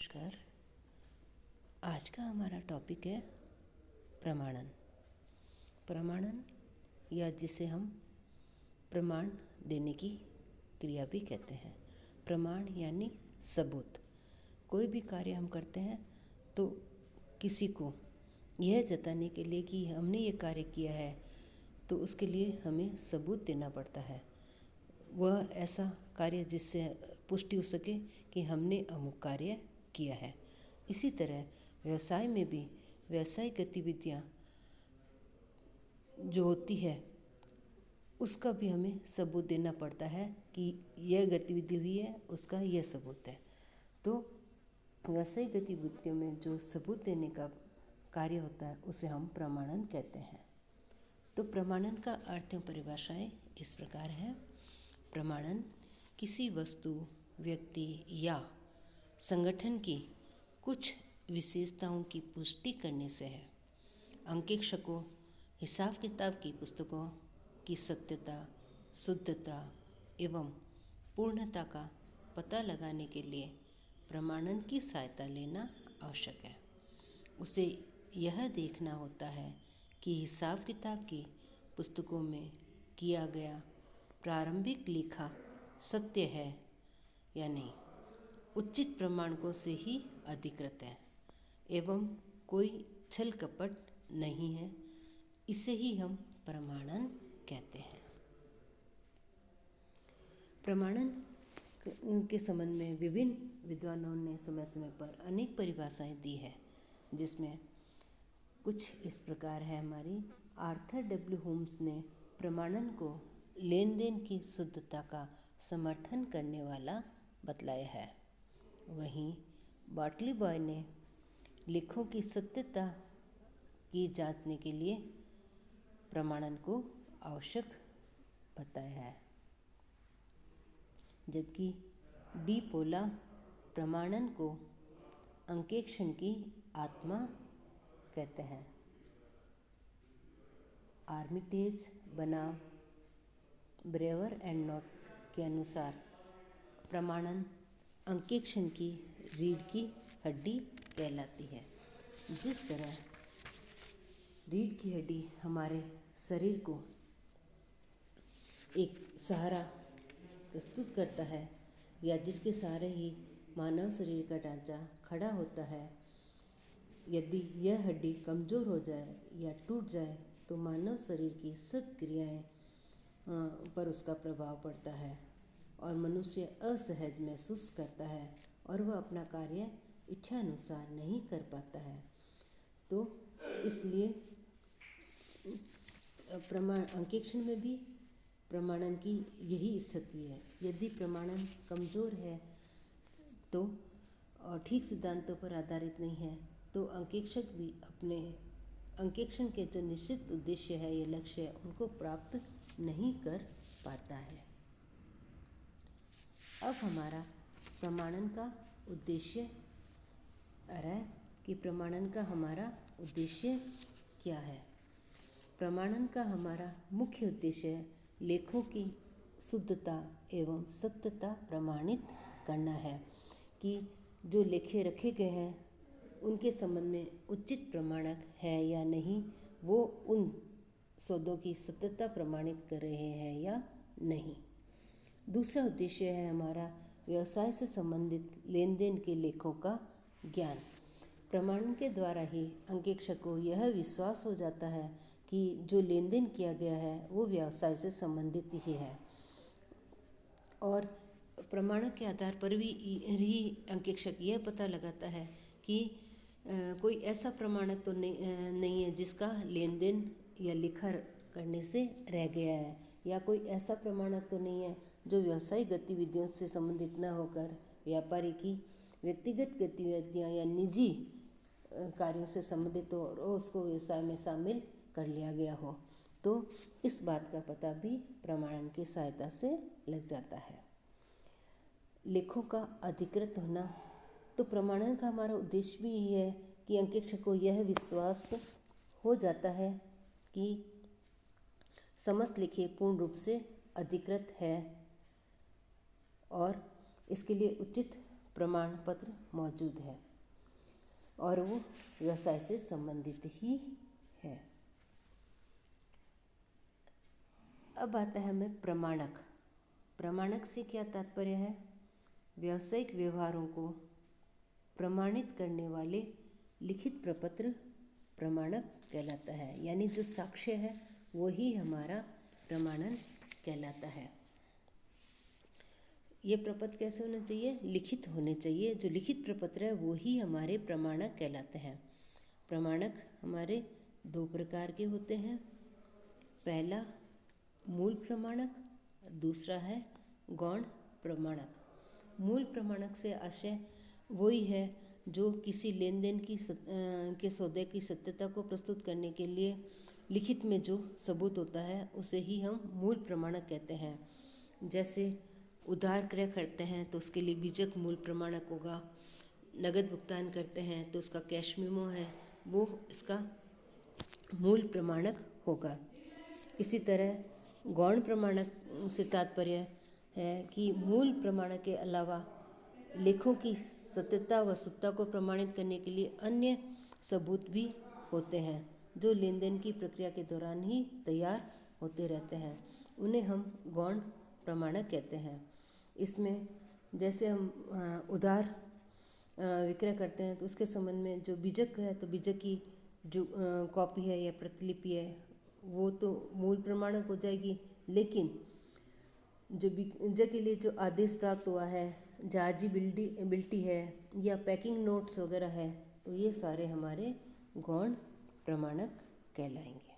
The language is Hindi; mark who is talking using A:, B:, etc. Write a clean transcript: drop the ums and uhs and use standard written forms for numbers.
A: नमस्कार। आज का हमारा टॉपिक है प्रमाणन। प्रमाणन या जिसे हम प्रमाण देने की क्रिया भी कहते हैं। प्रमाण यानी सबूत। कोई भी कार्य हम करते हैं तो किसी को यह जताने के लिए कि हमने ये कार्य किया है तो उसके लिए हमें सबूत देना पड़ता है। वह ऐसा कार्य जिससे पुष्टि हो सके कि हमने अमुक कार्य किया है। इसी तरह व्यवसाय में भी व्यावसायिक गतिविधियाँ जो होती है उसका भी हमें सबूत देना पड़ता है कि यह गतिविधि हुई है, उसका यह सबूत है। तो व्यावसायिक गतिविधियों में जो सबूत देने का कार्य होता है उसे हम प्रमाणन कहते हैं। तो प्रमाणन का अर्थ एवं परिभाषाएं इस प्रकार है। प्रमाणन किसी वस्तु, व्यक्ति या संगठन की कुछ विशेषताओं की पुष्टि करने से है। अंकेक्षकों हिसाब किताब की पुस्तकों की सत्यता, शुद्धता एवं पूर्णता का पता लगाने के लिए प्रमाणन की सहायता लेना आवश्यक है। उसे यह देखना होता है कि हिसाब किताब की पुस्तकों में किया गया प्रारंभिक लेखा सत्य है या नहीं, उचित प्रमाणकों से ही अधिकृत है एवं कोई छल कपट नहीं है। इसे ही हम प्रमाणन कहते हैं। प्रमाणन के संबंध में विभिन्न विद्वानों ने समय समय पर अनेक परिभाषाएं दी है, जिसमें कुछ इस प्रकार है। हमारी आर्थर डब्ल्यू होम्स ने प्रमाणन को लेन देन की शुद्धता का समर्थन करने वाला बतलाया है। वहीं बाटली बॉय ने लेखों की सत्यता की जांचने के लिए प्रमाणन को आवश्यक बताया है। जबकि डी पोला प्रमाणन को अंकेक्षण की आत्मा कहते हैं। आर्मिटेज बनाम ब्रेवर एंड नॉट के अनुसार प्रमाणन अंकेक्षण की रीढ़ की हड्डी कहलाती है। जिस तरह रीढ़ की हड्डी हमारे शरीर को एक सहारा प्रस्तुत करता है या जिसके सहारे ही मानव शरीर का ढांचा खड़ा होता है, यदि यह हड्डी कमज़ोर हो जाए या टूट जाए तो मानव शरीर की सब क्रियाएं पर उसका प्रभाव पड़ता है और मनुष्य असहज महसूस करता है और वह अपना कार्य इच्छा अनुसार नहीं कर पाता है। तो इसलिए अंकेक्षण में भी प्रमाणन की यही स्थिति है। यदि प्रमाणन कमज़ोर है तो और ठीक सिद्धांतों पर आधारित नहीं है तो अंकेक्षक भी अपने अंकेक्षण के जो निश्चित उद्देश्य है या लक्ष्य है उनको प्राप्त नहीं कर पाता है। अब हमारा प्रमाणन का उद्देश्य आ रहा है कि प्रमाणन का हमारा उद्देश्य क्या है। प्रमाणन का हमारा मुख्य उद्देश्य लेखों की शुद्धता एवं सत्यता प्रमाणित करना है कि जो लेखे रखे गए हैं उनके संबंध में उचित प्रमाणक है या नहीं, वो उन सौदों की सत्यता प्रमाणित कर रहे हैं या नहीं। दूसरा उद्देश्य है हमारा व्यवसाय से संबंधित लेन देन के लेखों का ज्ञान। प्रमाणन के द्वारा ही अंकेक्षक को यह विश्वास हो जाता है कि जो लेन देन किया गया है वो व्यवसाय से संबंधित ही है और प्रमाणों के आधार पर भी अंकेक्षक यह पता लगाता है कि कोई ऐसा प्रमाणक तो नहीं है जिसका लेन देन या लिखा करने से रह गया है, या कोई ऐसा प्रमाणक तो नहीं है जो व्यवसायिक गतिविधियों से संबंधित न होकर व्यापारी की व्यक्तिगत गतिविधियां या निजी कार्यों से संबंधित हो और उसको व्यवसाय में शामिल कर लिया गया हो। तो इस बात का पता भी प्रमाणन की सहायता से लग जाता है। लेखों का अधिकृत होना, तो प्रमाणन का हमारा उद्देश्य भी यही है कि अंकेक्षक को यह विश्वास हो जाता है कि समस्त लेखे पूर्ण रूप से अधिकृत है और इसके लिए उचित प्रमाण पत्र मौजूद है और वो व्यवसाय से संबंधित ही है। अब आता है हमें प्रमाणक। प्रमाणक से क्या तात्पर्य है? व्यावसायिक व्यवहारों को प्रमाणित करने वाले लिखित प्रपत्र प्रमाणक कहलाता है। यानी जो साक्ष्य है वो ही हमारा प्रमाणन कहलाता है। ये प्रपत्र कैसे होने चाहिए? लिखित होने चाहिए। जो लिखित प्रपत्र है वो ही हमारे प्रमाणक कहलाते हैं। प्रमाणक हमारे दो प्रकार के होते हैं। पहला मूल प्रमाणक, दूसरा है गौण प्रमाणक। मूल प्रमाणक से आशय वही है जो किसी लेन देन के सौदे की सत्यता को प्रस्तुत करने के लिए लिखित में जो सबूत होता है उसे ही हम मूल प्रमाणक कहते हैं। जैसे उधार क्रय करते हैं तो उसके लिए बीजक मूल प्रमाणक होगा। नगद भुगतान करते हैं तो उसका कैश मेमो है वो इसका मूल प्रमाणक होगा। इसी तरह गौण प्रमाणक से तात्पर्य है कि मूल प्रमाणक के अलावा लेखों की सत्यता व शुद्धता को प्रमाणित करने के लिए अन्य सबूत भी होते हैं जो लेन देन की प्रक्रिया के दौरान ही तैयार होते रहते हैं। उन्हें हम गौण प्रमाणक कहते हैं। इसमें जैसे हम उधार विक्रय करते हैं तो उसके संबंध में जो बीजक है तो बीजक की जो कॉपी है या प्रतिलिपि है वो तो मूल प्रमाणक हो जाएगी। लेकिन जो बीजक के लिए जो आदेश प्राप्त हुआ है, जहाजी बिल्टी है या पैकिंग नोट्स वगैरह है तो ये सारे हमारे गौण प्रमाणक कहलाएंगे।